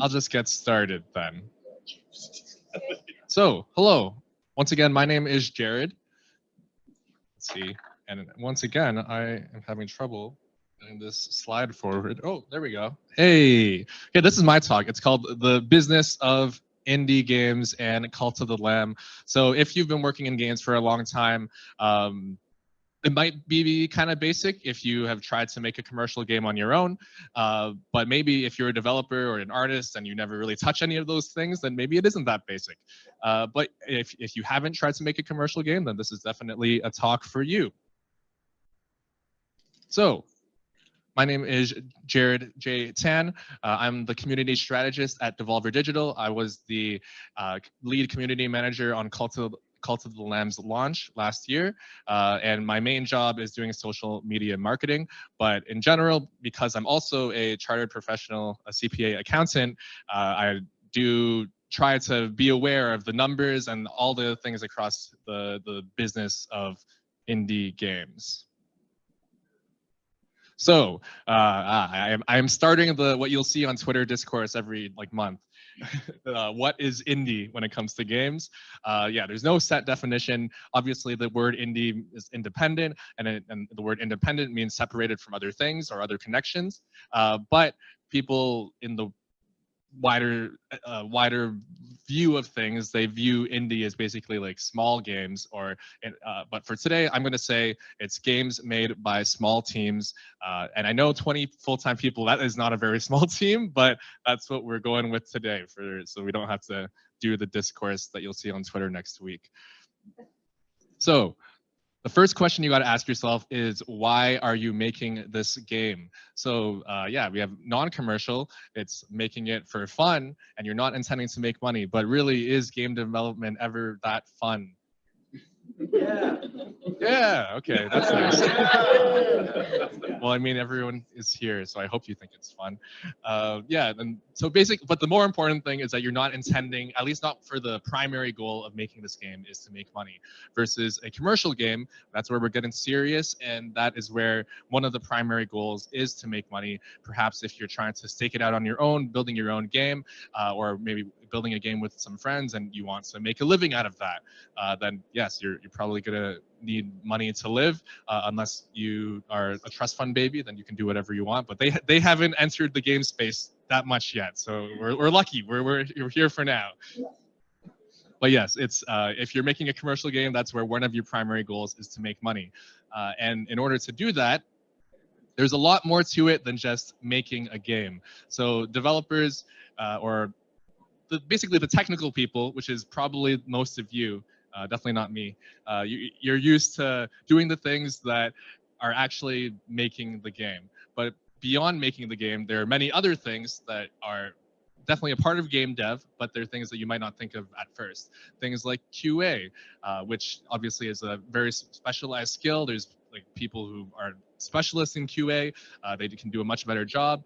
I'll just get started then. So, hello. Once again, my name is Jared. Let's see. And once again, I am having trouble getting this slide forward. Oh, there we go. Hey. Okay, this is my talk. It's called The Business of Indie Games and Cult of the Lamb. So if you've been working in games for a long time, it might be kind of basic if you have tried to make a commercial game on your own, but maybe if you're a developer or an artist and you never really touch any of those things, then maybe it isn't that basic. But if you haven't tried to make a commercial game, then this is definitely a talk for you. So, my name is Jared J. Tan. I'm the community strategist at Devolver Digital. I was the lead community manager on Cult of the Lamb's launch last year. And my main job is doing social media marketing. But in general, because I'm also a chartered professional, a CPA accountant, I do try to be aware of the numbers and all the things across the business of indie games. So I'm starting what you'll see on Twitter discourse every month. What is indie when it comes to games? Yeah, there's no set definition. Obviously, the word indie is independent, and the word independent means separated from other things or other connections. But people in the wider view of things, they view indie as basically like small games, but for today I'm going to say it's games made by small teams, and I know 20 full-time people, that is not a very small team, but that's what we're going with today so we don't have to do the discourse that you'll see on Twitter next week. So the first question you got to ask yourself is, why are you making this game? So yeah, we have non-commercial, it's making it for fun, and you're not intending to make money, but really, is game development ever that fun? Yeah. Yeah, okay, that's nice. Well, I mean, everyone is here, so I hope you think it's fun. Yeah, and so but the more important thing is that you're not intending, at least not for the primary goal of making this game, is to make money. Versus a commercial game, that's where we're getting serious, and that is where one of the primary goals is to make money. Perhaps if you're trying to stake it out on your own, building your own game, or maybe building a game with some friends and you want to make a living out of that, then yes, you're probably gonna need money to live, unless you are a trust fund baby, then you can do whatever you want. But they haven't entered the game space that much yet, so we're lucky. We're here for now. But yes, it's if you're making a commercial game, that's where one of your primary goals is to make money, and in order to do that, there's a lot more to it than just making a game. So developers, or basically the technical people, which is probably most of you, definitely not me, you're used to doing the things that are actually making the game. But beyond making the game, there are many other things that are definitely a part of game dev, but they're things that you might not think of at first. Things like QA, which obviously is a very specialized skill. There's people who are specialists in QA. They can do a much better job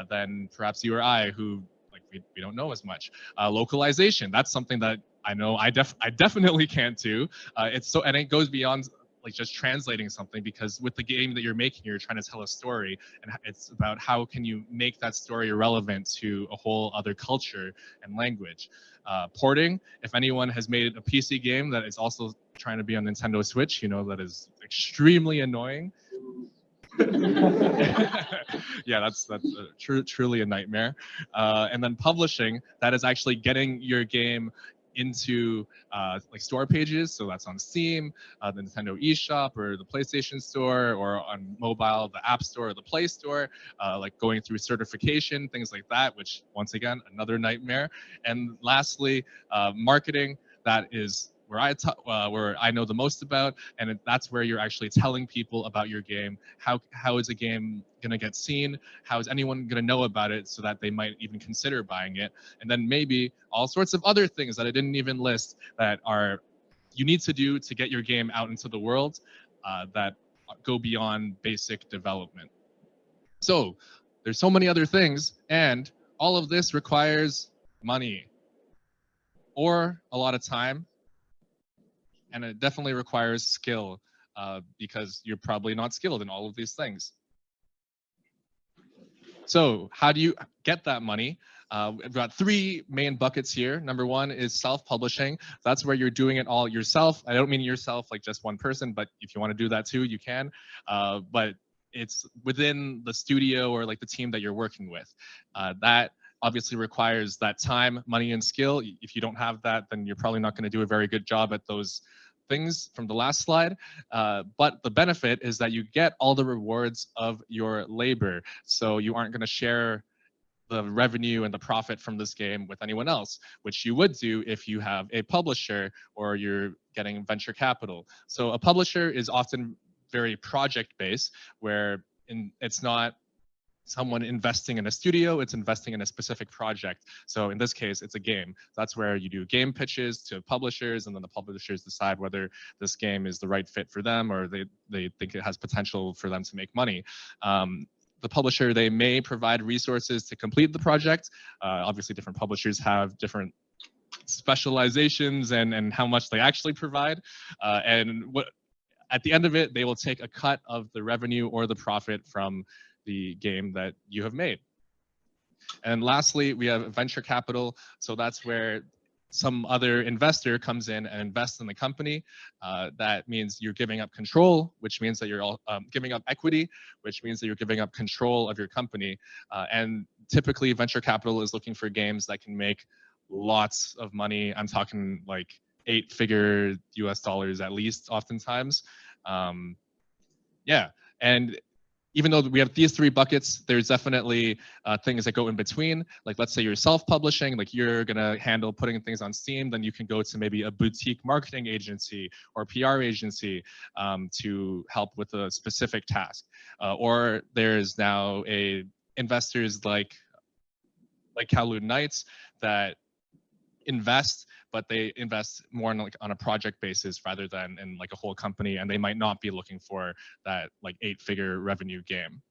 than perhaps you or I, who we don't know as much. Localization, that's something that I know I definitely can't do. And it goes beyond just translating something, because with the game that you're making, you're trying to tell a story, and it's about how can you make that story relevant to a whole other culture and language. Porting, if anyone has made a PC game that is also trying to be on Nintendo Switch, you know that is extremely annoying. Yeah, that's truly a nightmare. And then publishing, that is actually getting your game into store pages. So that's on Steam, the Nintendo eShop, or the PlayStation Store, or on mobile, the App Store or the Play Store, going through certification, things like that, which once again, another nightmare. And lastly, marketing, that is where I know the most about, and that's where you're actually telling people about your game. How is a game gonna get seen? How is anyone gonna know about it so that they might even consider buying it? And then maybe all sorts of other things that I didn't even list that you need to do to get your game out into the world, that go beyond basic development. So there's so many other things, and all of this requires money, or a lot of time. And it definitely requires skill, because you're probably not skilled in all of these things. So how do you get that money? We've got 3 main buckets here. Number 1 is self-publishing. That's where you're doing it all yourself. I don't mean yourself like just one person, but if you want to do that too, you can. But it's within the studio or like the team that you're working with. That obviously requires that time, money, and skill. If you don't have that, then you're probably not going to do a very good job at those things from the last slide. But the benefit is that you get all the rewards of your labor. So you aren't going to share the revenue and the profit from this game with anyone else, which you would do if you have a publisher or you're getting venture capital. So a publisher is often very project-based, where it's not someone investing in a studio, it's investing in a specific project. So in this case, it's a game. That's where you do game pitches to publishers, and then the publishers decide whether this game is the right fit for them or they think it has potential for them to make money. The publisher, they may provide resources to complete the project. Obviously, different publishers have different specializations and how much they actually provide. At the end of it, they will take a cut of the revenue or the profit from the game that you have made. And lastly, we have venture capital. So that's where some other investor comes in and invests in the company. That means you're giving up control, which means that you're giving up equity, which means that you're giving up control of your company. And typically, venture capital is looking for games that can make lots of money. I'm talking like 8-figure US dollars at least, oftentimes. Yeah, and even though we have these 3 buckets, there's definitely things that go in between. Like, let's say you're self-publishing, like you're gonna handle putting things on Steam, then you can go to maybe a boutique marketing agency or PR agency to help with a specific task. Or there's now investors like Kowloon Knights that invest, but they invest more on a project basis rather than in like a whole company, and they might not be looking for that like 8-figure revenue game.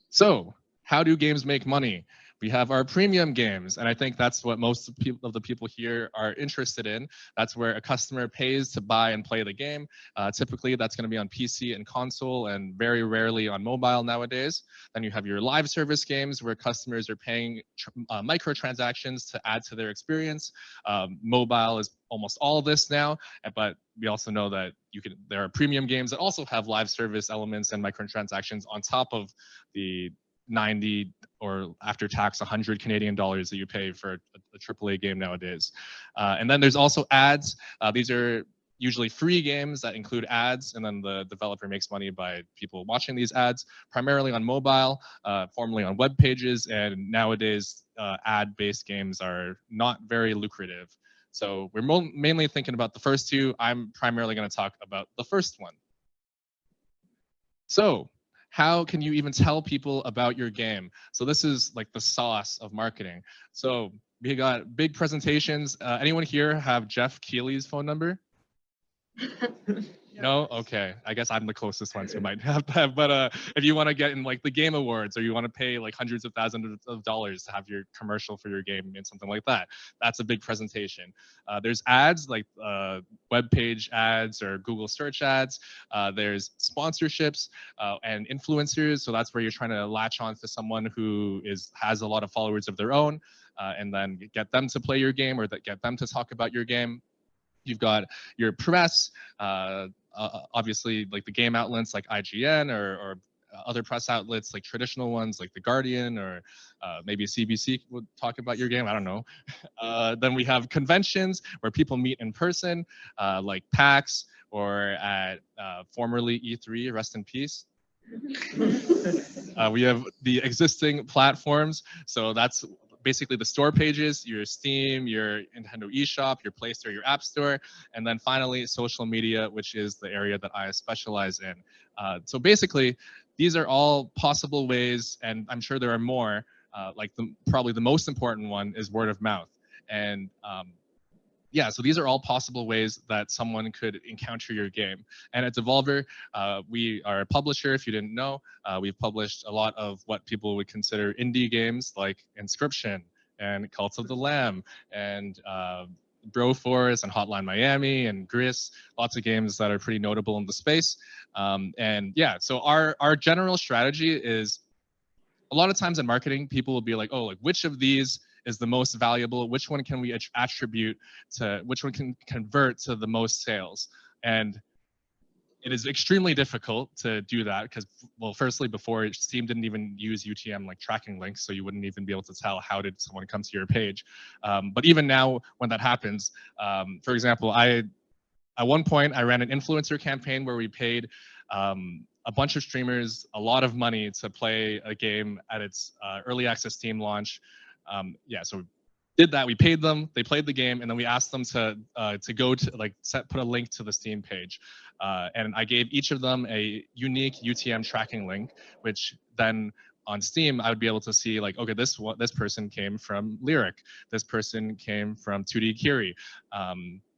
So how do games make money? We have our premium games, and I think that's what most of the people here are interested in. That's where a customer pays to buy and play the game. Typically, that's going to be on PC and console, and very rarely on mobile nowadays. Then you have your live service games, where customers are paying microtransactions to add to their experience. Mobile is almost all of this now, but we also know that there are premium games that also have live service elements and microtransactions on top of the 90 or after tax 100 Canadian dollars that you pay for a AAA game nowadays. And then there's also ads. These are usually free games that include ads, and then the developer makes money by people watching these ads, primarily on mobile, formerly on web pages, and nowadays ad-based games are not very lucrative. So we're mainly thinking about the first 2. I'm primarily going to talk about the first one. So how can you even tell people about your game? So this is like the sauce of marketing. So we got big presentations. Anyone here have Jeff Keighley's phone number? No? Okay. I guess I'm the closest one who might have that. But if you want to get in like the Game Awards, or you want to pay like hundreds of thousands of dollars to have your commercial for your game and something like that, that's a big presentation. There's ads like web page ads or Google search ads. There's sponsorships and influencers. So that's where you're trying to latch on to someone who has a lot of followers of their own, and then get them to play your game or get them to talk about your game. You've got your press, obviously like the game outlets like IGN or other press outlets like traditional ones like The Guardian, or maybe CBC would talk about your game, I don't know. Then we have conventions where people meet in person, like PAX or at formerly E3, rest in peace. We have the existing platforms, so that's basically the store pages, your Steam, your Nintendo eShop, your Play Store, your App Store, and then finally social media, which is the area that I specialize in. So basically, these are all possible ways, and I'm sure there are more. Like probably the most important one is word of mouth. And yeah, so these are all possible ways that someone could encounter your game. And at Devolver, we are a publisher, if you didn't know. We've published a lot of what people would consider indie games like Inscription and Cult of the Lamb and Broforce and Hotline Miami and Gris, lots of games that are pretty notable in the space. And yeah, so our general strategy is a lot of times in marketing, people will be like, oh, like which of these is the most valuable? Which one can we attribute to, which one can convert to the most sales? And it is extremely difficult to do that because, well, firstly, before Steam didn't even use UTM like tracking links, so you wouldn't even be able to tell how did someone come to your page. But even now, when that happens, for example, at one point I ran an influencer campaign where we paid a bunch of streamers a lot of money to play a game at its early access Steam launch. Yeah, so did that. We paid them. They played the game, and then we asked them to go to like put a link to the Steam page, and I gave each of them a unique UTM tracking link, which then on Steam I would be able to see like, okay, this person came from Lyric, this person came from 2D Kiri.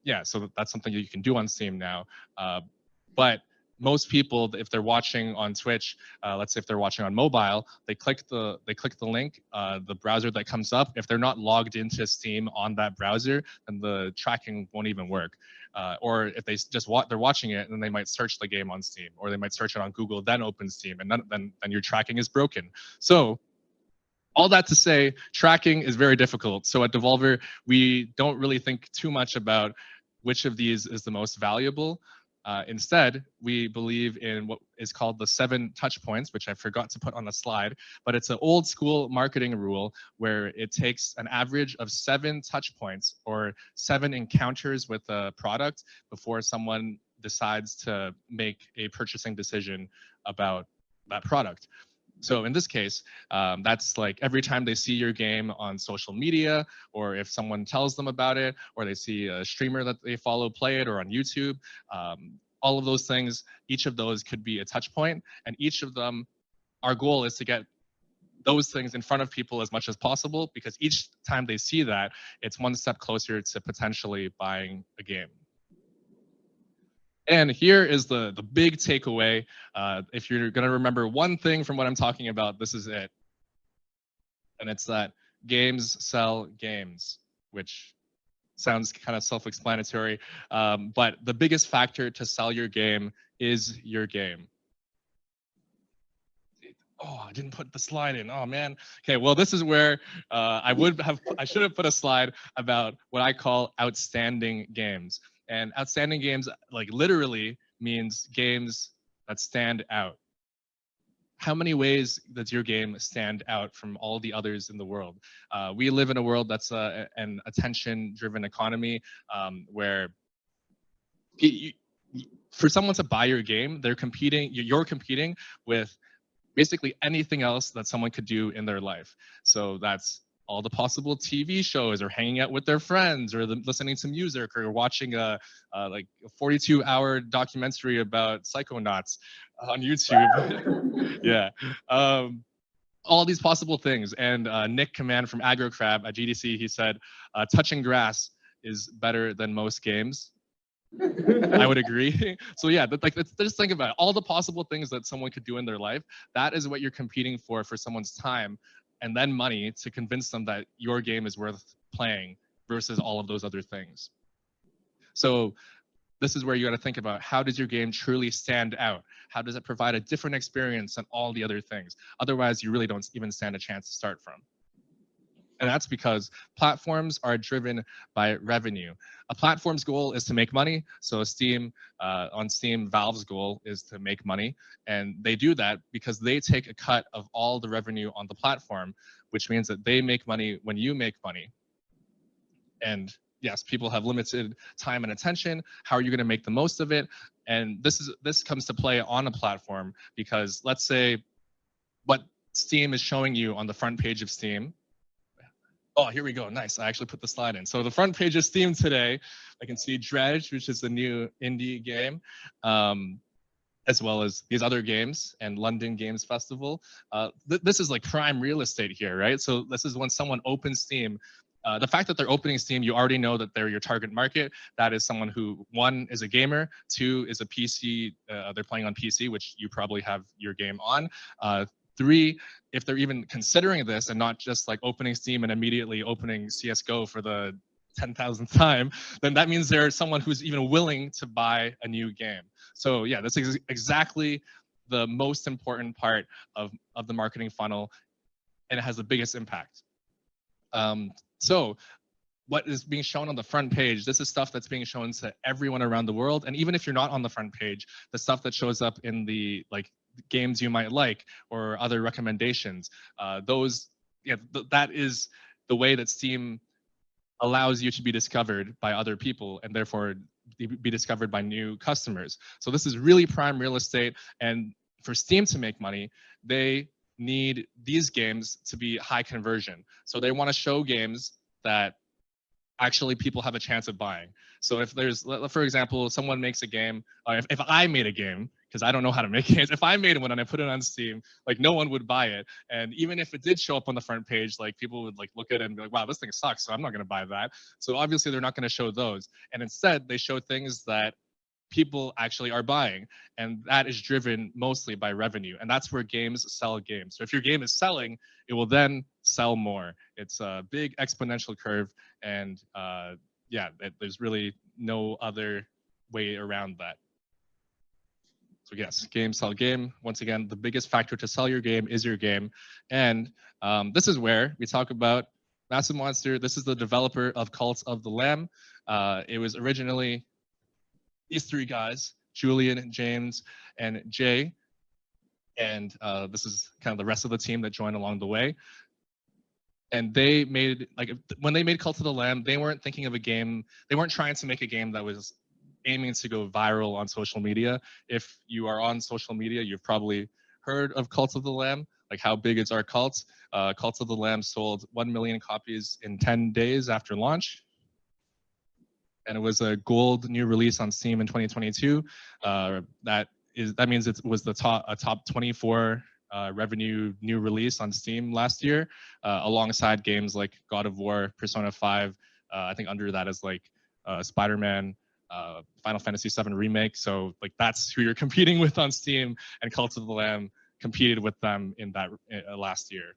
Yeah, so that's something you can do on Steam now, but most people, if they're watching on Twitch, let's say if they're watching on mobile, they click the link, the browser that comes up. If they're not logged into Steam on that browser, then the tracking won't even work. Or if they just they're watching it, then they might search the game on Steam, or they might search it on Google, then open Steam, and then your tracking is broken. So all that to say, tracking is very difficult. So at Devolver, we don't really think too much about which of these is the most valuable. Instead, we believe in what is called the 7 touch points, which I forgot to put on the slide, but it's an old school marketing rule where it takes an average of 7 touch points or 7 encounters with a product before someone decides to make a purchasing decision about that product. So in this case, that's like every time they see your game on social media, or if someone tells them about it, or they see a streamer that they follow play it, or on YouTube, all of those things, each of those could be a touch point, and each of them, our goal is to get those things in front of people as much as possible, because each time they see that, it's one step closer to potentially buying a game. And here is the big takeaway. If you're going to remember one thing from what I'm talking about, this is it. And it's that games sell games, which sounds kind of self-explanatory. But the biggest factor to sell your game is your game. Oh, I didn't put the slide in. Oh man. Okay, well, this is where I should have put a slide about what I call outstanding games. And outstanding games, like literally, means games that stand out. How many ways does your game stand out from all the others in the world? We live in a world that's an attention-driven economy, where for someone to buy your game, you're competing with basically anything else that someone could do in their life. So that's all the possible TV shows, or hanging out with their friends, or listening to music, or watching a 42-hour documentary about psychonauts on YouTube. Yeah. All these possible things. And Nick Command from AgroCrab at GDC, he said, touching grass is better than most games. I would agree. So yeah, just think about it. All the possible things that someone could do in their life, that is what you're competing for someone's time, and then money to convince them that your game is worth playing versus all of those other things. So this is where you got to think about, how does your game truly stand out? How does it provide a different experience than all the other things? Otherwise, you really don't even stand a chance to start from. And that's because platforms are driven by revenue. A platform's goal is to make money. So Steam, on Steam, Valve's goal is to make money. And they do that because they take a cut of all the revenue on the platform, which means that they make money when you make money. And yes, people have limited time and attention. How are you going to make the most of it? And this comes to play on a platform, because let's say what Steam is showing you on the front page of Steam. Oh, here we go. Nice. I actually put the slide in. So the front page of Steam today, I can see Dredge, which is the new indie game, as well as these other games and London Games Festival. This is like prime real estate here, right? So this is when someone opens Steam. The fact that they're opening Steam, you already know that they're your target market. That is someone who, 1, is a gamer, 2, is a PC, they're playing on PC, which you probably have your game on. 3, if they're even considering this and not just like opening Steam and immediately opening CSGO for the 10,000th time, then that means they're someone who's even willing to buy a new game. So yeah, that's exactly the most important part of the marketing funnel. and it has the biggest impact. So what is being shown on the front page, this is stuff that's being shown to everyone around the world. And even if you're not on the front page, the stuff that shows up in the games you might like or other recommendations, that is the way that Steam allows you to be discovered by other people and therefore be discovered by new customers. So this is really prime real estate. And for Steam to make money, they need these games to be high conversion. So they want to show games that actually people have a chance of buying. So if there's, for example, someone makes a game, if I made a game, because I don't know how to make games, if I made one and I put it on Steam, no one would buy it. And even if it did show up on the front page, people would look at it and be like, wow, this thing sucks, so I'm not going to buy that. So obviously they're not going to show those. And instead they show things that people actually are buying, and that is driven mostly by revenue, and that's where games sell games. So if your game is selling, it will then sell more. It's a big exponential curve, and there's really no other way around that. So yes, game, sell game. Once again, the biggest factor to sell your game is your game, and this is where we talk about Massive Monster. This is the developer of Cult of the Lamb. It was originally these three guys, Julian, James, and Jay. And this is kind of the rest of the team that joined along the way. And they made, when they made Cult of the Lamb, they weren't thinking of a game, they weren't trying to make a game that was aiming to go viral on social media. If you are on social media, you've probably heard of Cult of the Lamb, how big is our cult? Cult of the Lamb sold 1 million copies in 10 days after launch. And it was a gold new release on Steam in 2022. That means it was a top 24 revenue new release on Steam last year, alongside games like God of War, Persona 5. I think under that is Spider-Man, Final Fantasy VII Remake. So that's who you're competing with on Steam, and Cult of the Lamb competed with them in that last year.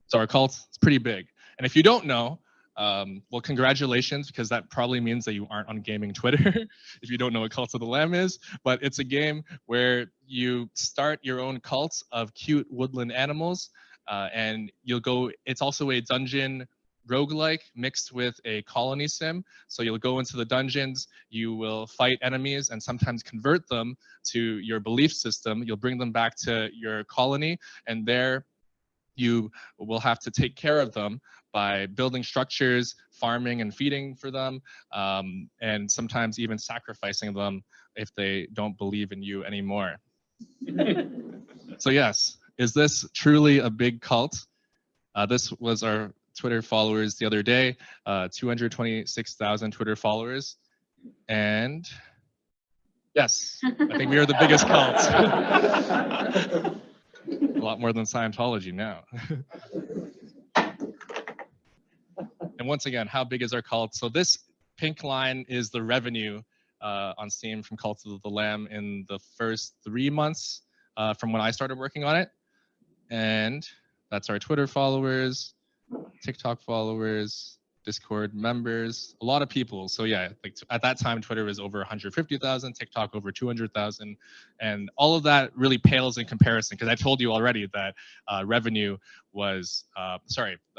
So our cult is pretty big. And if you don't know, well, congratulations, because that probably means that you aren't on gaming Twitter if you don't know what Cult of the Lamb is. But it's a game where you start your own cult of cute woodland animals, and you'll go, it's also a dungeon roguelike mixed with a colony sim. So you'll go into the dungeons, you will fight enemies and sometimes convert them to your belief system. You'll bring them back to your colony, and there you will have to take care of them by building structures, farming and feeding for them, and sometimes even sacrificing them if they don't believe in you anymore. So yes, is this truly a big cult? This was our Twitter followers the other day, 226,000 Twitter followers. And yes, I think we are the biggest cult. A lot more than Scientology now. And once again, how big is our cult? So this pink line is the revenue on Steam from Cult of the Lamb in the first 3 months from when I started working on it. And that's our Twitter followers, TikTok followers, Discord members, a lot of people. So yeah, at that time, Twitter was over 150,000, TikTok over 200,000. And all of that really pales in comparison, because I told you already that revenue was,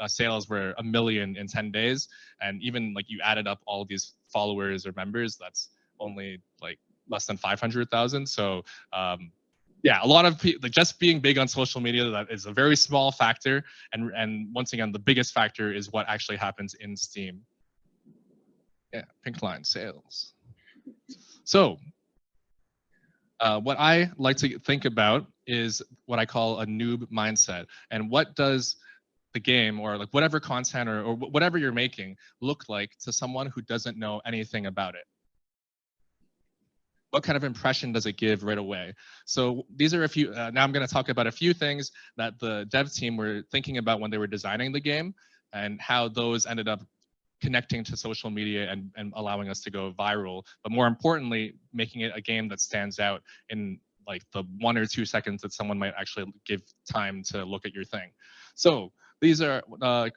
sales were 1 million in 10 days. And even you added up all these followers or members, that's only less than 500,000. So yeah, a lot of people, just being big on social media, that is a very small factor. And once again, the biggest factor is what actually happens in Steam. Yeah, pink line, sales. So what I like to think about is what I call a noob mindset. And what does the game or whatever content or whatever you're making look like to someone who doesn't know anything about it? What kind of impression does it give right away? So these are a few, now I'm going to talk about a few things that the dev team were thinking about when they were designing the game, and how those ended up connecting to social media and allowing us to go viral, but more importantly, making it a game that stands out in the 1 or 2 seconds that someone might actually give time to look at your thing. So these are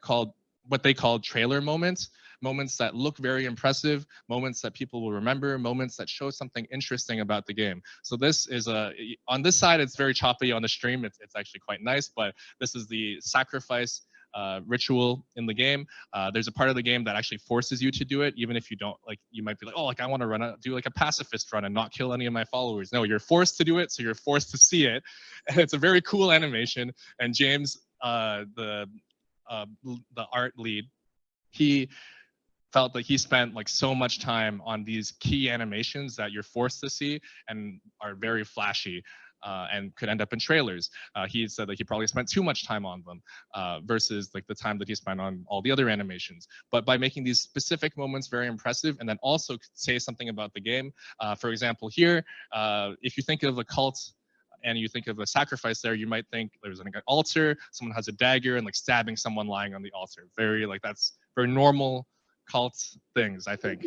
called what they call trailer moments. moments that look very impressive, moments that people will remember, moments that show something interesting about the game. So this is on this side, it's very choppy. On the stream, it's actually quite nice, but this is the sacrifice ritual in the game. There's a part of the game that actually forces you to do it, even if you don't, like, you might be like, oh, like I want to do like a pacifist run and not kill any of my followers. No, you're forced to do it, so you're forced to see it. And it's a very cool animation. And James, the art lead, he felt that he spent like so much time on these key animations that you're forced to see and are very flashy. And could end up in trailers. He said that he probably spent too much time on them versus like the time that he spent on all the other animations. But by making these specific moments very impressive and then also say something about the game, for example, here, if you think of a cult and you think of a sacrifice there, you might think there's an altar, someone has a dagger and like stabbing someone lying on the altar. Very like, that's very normal cult things, I think.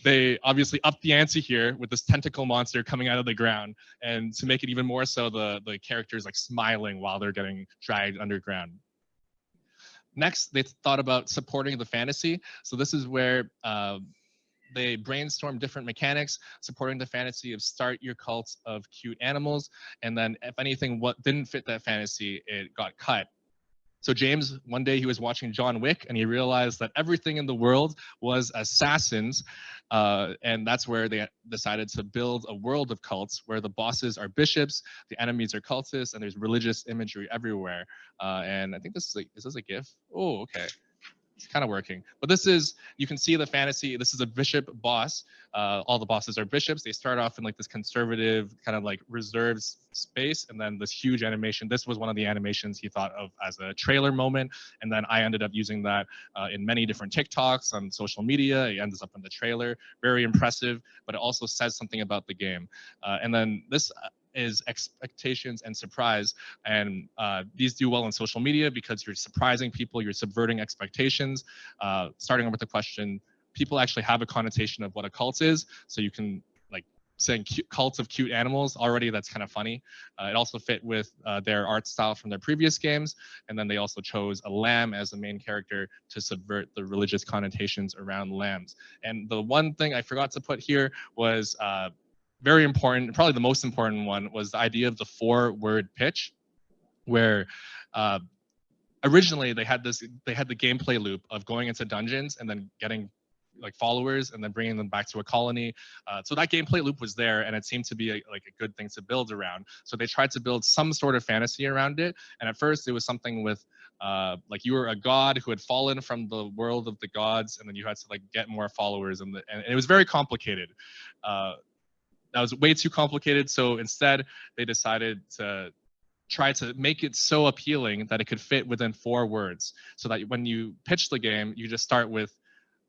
They obviously upped the ante here with this tentacle monster coming out of the ground, and to make it even more so, the characters like smiling while they're getting dragged underground. Next, they thought about supporting the fantasy. So this is where they brainstormed different mechanics, supporting the fantasy of start your cult of cute animals, and then if anything what didn't fit that fantasy, it got cut. So James, one day he was watching John Wick and he realized that everything in the world was assassins. And that's where they decided to build a world of cults where the bosses are bishops, the enemies are cultists, and there's religious imagery everywhere. And I think this is this a GIF? Oh, okay. It's kind of working. But this is, you can see the fantasy. This is a bishop boss. All the bosses are bishops. They start off in like this conservative kind of like reserved space, and then this huge animation. This was one of the animations he thought of as a trailer moment, and then I ended up using that in many different TikToks on social media. It ends up in the trailer. Very impressive, but it also says something about the game. And then this is expectations and surprise, and these do well on social media because you're surprising people, you're subverting expectations. Starting with the question, people actually have a connotation of what a cult is, so you can like saying cults of cute animals already, that's kind of funny. It also fit with their art style from their previous games, and then they also chose a lamb as the main character to subvert the religious connotations around lambs. And the one thing I forgot to put here was very important, probably the most important one, was the idea of the 4-word pitch, where originally they had the gameplay loop of going into dungeons and then getting like followers and then bringing them back to a colony. So that gameplay loop was there, and it seemed to be like a good thing to build around. So they tried to build some sort of fantasy around it. And at first it was something with like you were a god who had fallen from the world of the gods, and then you had to like get more followers, and it was very complicated. That was way too complicated. So instead, they decided to try to make it so appealing that it could fit within 4 words. So that when you pitch the game, you just start with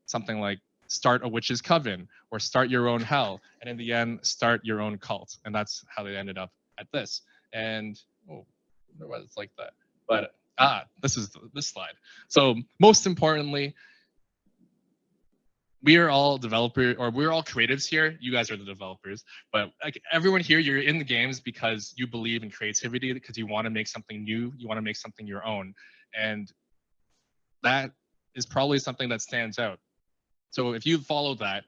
something like start a witch's coven or start your own hell. And in the end, start your own cult. And that's how they ended up at this. And oh, I wonder why it's like that. But this is this slide. So most importantly, we are all developers, or we're all creatives here. You guys are the developers, but like everyone here, you're in the games because you believe in creativity, because you want to make something new, you want to make something your own, and that is probably something that stands out. So if you follow that,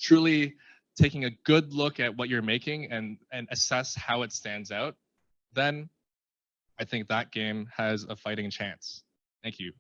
truly taking a good look at what you're making and assess how it stands out, then I think that game has a fighting chance. Thank you.